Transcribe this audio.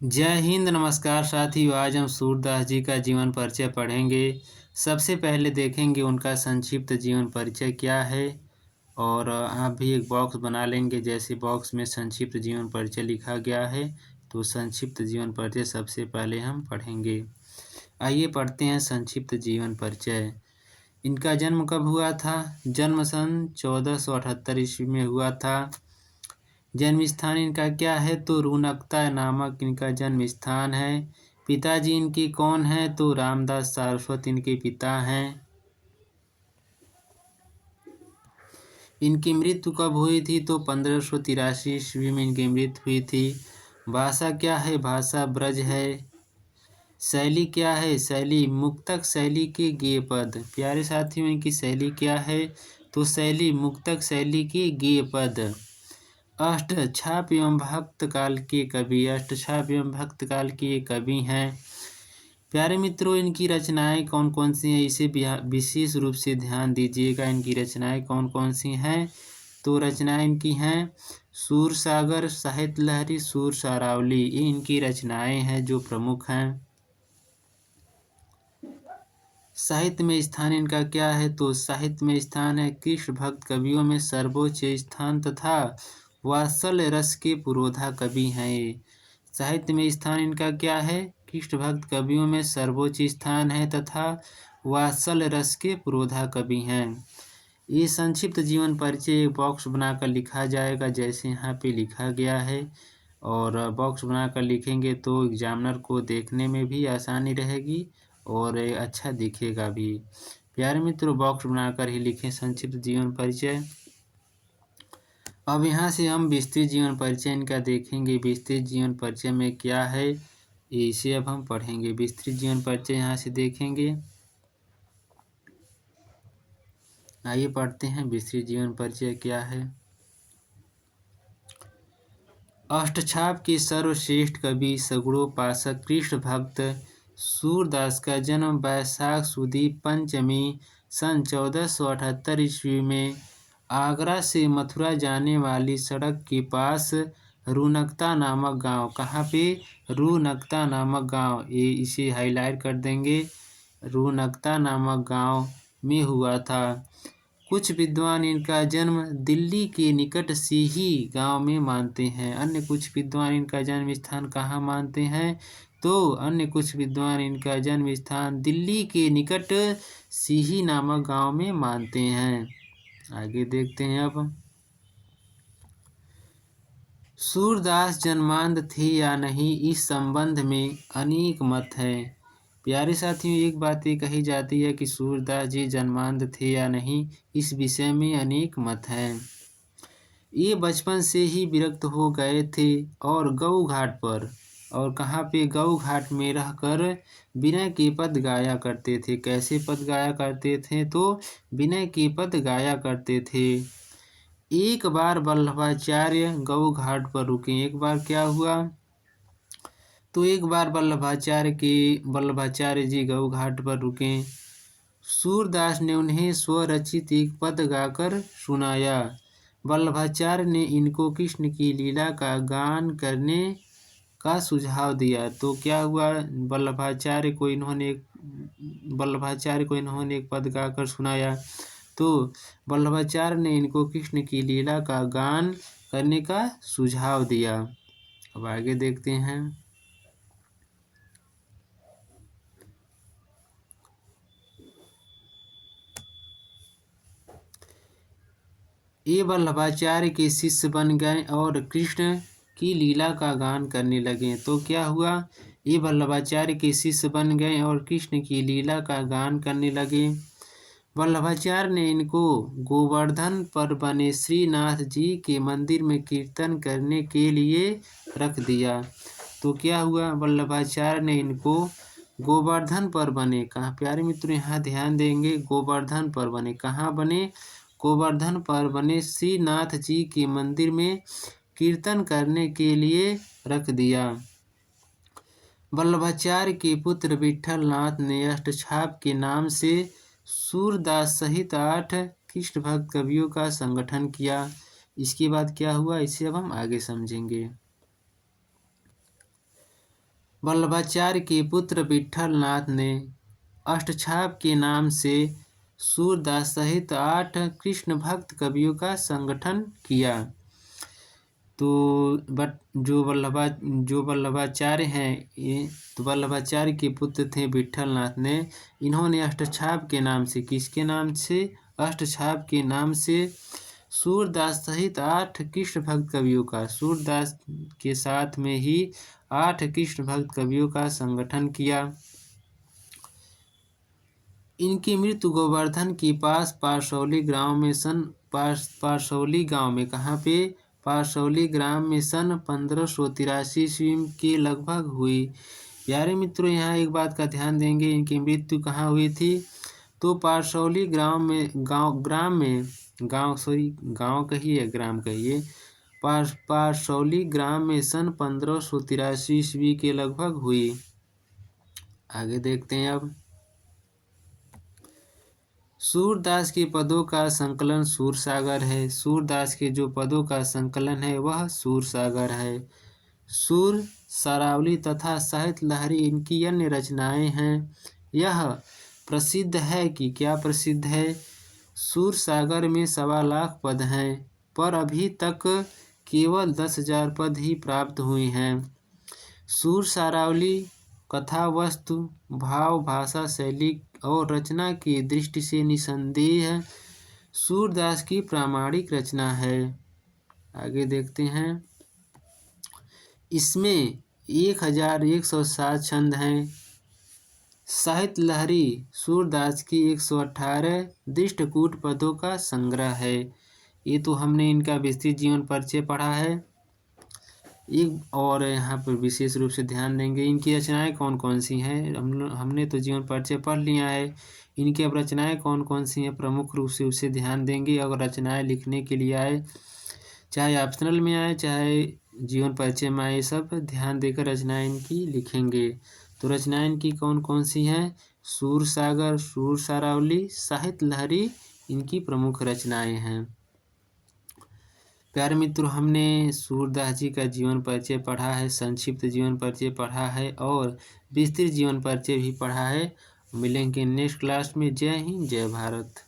जय हिंद, नमस्कार साथियों। आज हम सूरदास जी का जीवन परिचय पढ़ेंगे। सबसे पहले देखेंगे उनका संक्षिप्त जीवन परिचय क्या है। और आप भी एक बॉक्स बना लेंगे, जैसे बॉक्स में संक्षिप्त जीवन परिचय लिखा गया है तो संक्षिप्त जीवन परिचय सबसे पहले हम पढ़ेंगे। आइए पढ़ते हैं संक्षिप्त जीवन परिचय। इनका जन्म कब हुआ था? जन्म सन 1478 ईस्वी में हुआ था। जन्म स्थान इनका क्या है? तो रूनकता नामक इनका जन्म स्थान है। पिताजी इनके कौन हैं? तो रामदास सारस्वत इनके पिता हैं। इनकी मृत्यु कब हुई थी? तो 1583 ईस्वी में इनकी मृत्यु हुई थी। भाषा क्या है? भाषा ब्रज है। शैली क्या है? शैली मुक्तक शैली के गेय पद। प्यारे साथियों, इनकी शैली क्या है? तो शैली मुक्तक शैली के गेय पद। अष्टछाप एवं भक्त काल के कवि। अष्टछाप एवं भक्त काल के ये कवि हैं। प्यारे मित्रों, इनकी रचनाएं कौन कौन सी हैं इसे विशेष रूप से ध्यान दीजिएगा। इनकी रचनाएं कौन कौन सी हैं? तो रचनाएं इनकी हैं सूरसागर, साहित्य लहरी, सूर सारावली। ये इनकी रचनाएं हैं जो प्रमुख हैं। साहित्य में स्थान इनका क्या है? तो साहित्य में स्थान है कृष्ण भक्त कवियों में सर्वोच्च स्थान तथा वात्सल्य रस के पुरोधा कवि हैं ये। साहित्य में स्थान इनका क्या है? कृष्ण भक्त कवियों में सर्वोच्च स्थान है तथा वात्सल्य रस के पुरोधा कवि हैं। ये संक्षिप्त जीवन परिचय एक बॉक्स बनाकर लिखा जाएगा, जैसे यहाँ पे लिखा गया है। और बॉक्स बनाकर लिखेंगे तो एग्जामिनर को देखने में भी आसानी रहेगी और अच्छा दिखेगा भी। प्यारे मित्रों, बॉक्स बनाकर ही लिखें संक्षिप्त जीवन परिचय। अब यहाँ से हम विस्तृत जीवन परिचय इनका देखेंगे। विस्तृत जीवन परिचय में क्या है इसे अब हम पढ़ेंगे। विस्तृत जीवन परिचय यहाँ से देखेंगे। आइए पढ़ते हैं विस्तृत जीवन परिचय क्या है। अष्टछाप के सर्वश्रेष्ठ कवि सगुणोपासक कृष्ण भक्त सूरदास का जन्म वैशाख सुदी पंचमी सन 1478 ईस्वी में आगरा से मथुरा जाने वाली सड़क के पास रूनकता नामक गांव। कहाँ पे? रूनकता नामक गांव। ये इसे हाईलाइट कर देंगे। रूनकता नामक गांव में हुआ था। कुछ विद्वान इनका जन्म दिल्ली के निकट सीही गांव में मानते हैं। अन्य कुछ विद्वान इनका जन्म स्थान कहाँ मानते हैं? तो अन्य कुछ विद्वान इनका जन्म स्थान दिल्ली के निकट सीही नामक गांव में मानते हैं। आगे देखते हैं अब। सूरदास जन्मांध थे या नहीं, इस संबंध में अनेक मत हैं। प्यारे साथियों, एक बात ये कही जाती है कि सूरदास जी जन्मांध थे या नहीं, इस विषय में अनेक मत हैं। ये बचपन से ही विरक्त हो गए थे और गऊ घाट पर, और कहाँ पे? गऊ घाट में रहकर विनय के पद गाया करते थे। कैसे पद गाया करते थे? तो विनय के पद गाया करते थे। एक बार वल्लभाचार्य गऊ घाट पर रुके। एक बार क्या हुआ? तो एक बार वल्लभाचार्य जी गऊ घाट पर रुके। सूरदास ने उन्हें स्वरचित एक पद गाकर सुनाया। वल्लभाचार्य ने इनको कृष्ण की लीला का गान करने का सुझाव दिया। तो क्या हुआ? वल्लभाचार्य को इन्होंने एक पद गाकर सुनाया। तो वल्लभाचार्य ने इनको कृष्ण की लीला का गान करने का सुझाव दिया। अब आगे देखते हैं। ये वल्लभाचार्य के शिष्य बन गए और कृष्ण की लीला का गान करने लगे। तो क्या हुआ? ये वल्लभाचार्य के शिष्य बन गए और कृष्ण की लीला का गान करने लगे। वल्लभाचार्य ने इनको गोवर्धन पर बने श्रीनाथ जी के मंदिर में कीर्तन करने के लिए रख दिया। तो क्या हुआ? वल्लभाचार्य ने इनको गोवर्धन पर बने, कहाँ प्यारे मित्रों यहाँ ध्यान देंगे, गोवर्धन पर बने, कहाँ बने? गोवर्धन पर बने श्रीनाथ जी के मंदिर में कीर्तन करने के लिए रख दिया। वल्लभाचार्य के पुत्र विठल नाथ ने अष्टछाप के नाम से सूरदास सहित 8 कृष्ण भक्त कवियों का संगठन किया। इसके बाद क्या हुआ इसे अब हम आगे समझेंगे। वल्लभाचार्य के पुत्र विट्ठल नाथ ने अष्टछाप के नाम से सूरदास सहित 8 कृष्ण भक्त कवियों का संगठन किया। तो जो वल्लभाचार्य हैं, ये तो वल्लभाचार्य के पुत्र थे विट्ठल नाथ ने। इन्होंने अष्टछाप के नाम से, किसके नाम से? अष्टछाप के नाम से सूरदास सहित 8 कृष्ण भक्त कवियों का, सूरदास के साथ में ही 8 कृष्ण भक्त कवियों का संगठन किया। इनकी मृत्यु गोवर्धन के पास पारसौली गांव में पारसौली गांव में, कहाँ पे? पारसौली ग्राम में सन 1583 ईस्वी के लगभग हुई। प्यारे मित्रों, यहाँ एक बात का ध्यान देंगे, इनकी मृत्यु कहाँ हुई थी? तो पारसौली ग्राम कहिए, ग्राम कहिए, पारसौली ग्राम में सन 1583 ईस्वी के लगभग हुई। आगे देखते हैं अब। सूरदास के पदों का संकलन सूरसागर है। सूरदास के जो पदों का संकलन है वह सूरसागर है। सूर, सारावली तथा साहित्य लहरी इनकी अन्य रचनाएं हैं। यह प्रसिद्ध है कि क्या प्रसिद्ध है? सूरसागर में 1.25 लाख पद हैं, पर अभी तक केवल 10,000 पद ही प्राप्त हुए हैं। सूर सारावली कथा वस्तु, भाव, भाषा, शैली और रचना की दृष्टि से निसंदेह सूरदास की प्रामाणिक रचना है। आगे देखते हैं। इसमें 1107 छंद हैं। साहित्य लहरी सूरदास की 118 दृष्टकूट पदों का संग्रह है। ये तो हमने इनका विस्तृत जीवन परिचय पढ़ा है। एक और यहाँ पर विशेष रूप से ध्यान देंगे, इनकी रचनाएं कौन कौन सी हैं। हमने तो जीवन परिचय पढ़ लिया है। इनकी अब रचनाएं कौन कौन सी हैं, प्रमुख रूप से उसे ध्यान देंगे। अगर रचनाएं लिखने के लिए आए, चाहे ऑप्शनल में आए चाहे जीवन परिचय में आए, सब ध्यान देकर रचनाएं इनकी लिखेंगे। तो रचनाएं इनकी कौन कौन सी हैं? सूरसागर, सूर सारावली, साहित्य लहरी इनकी प्रमुख रचनाएं हैं। प्यारे मित्रों, हमने सूरदास जी का जीवन परिचय पढ़ा है, संक्षिप्त जीवन परिचय पढ़ा है और विस्तृत जीवन परिचय भी पढ़ा है। मिलेंगे नेक्स्ट क्लास में। जय हिंद, जय भारत।